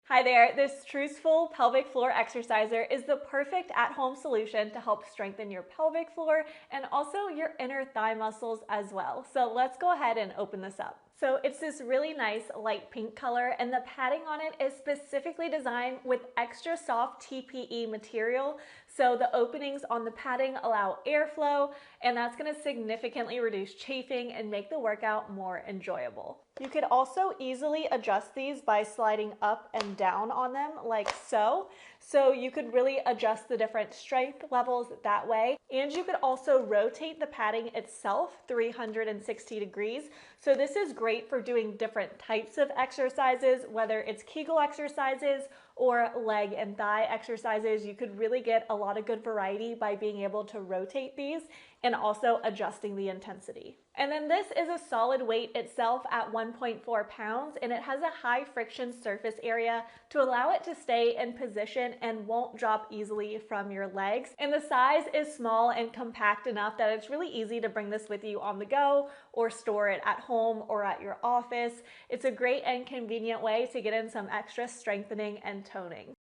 Hi there, this truthful pelvic floor exerciser is the perfect at-home solution to help strengthen your pelvic floor and also your inner thigh muscles as well. So let's go ahead and open this up. So it's this really nice light pink color, and the padding on it is specifically designed with extra soft TPE material. So the openings on the padding allow airflow, and that's going to significantly reduce chafing and make the workout more enjoyable. You could also easily adjust these by sliding up and down on them like so. So you could really adjust the different strength levels that way. And you could also rotate the padding itself 360 degrees. So this is great for doing different types of exercises, whether it's Kegel exercises or leg and thigh exercises. You could really get a lot of good variety by being able to rotate these and also adjusting the intensity. And then this is a solid weight itself at 1.4 pounds, and it has a high friction surface area to allow it to stay in position and won't drop easily from your legs. And the size is small and compact enough that it's really easy to bring this with you on the go or store it at home or at your office. It's a great and convenient way to get in some extra strengthening and toning.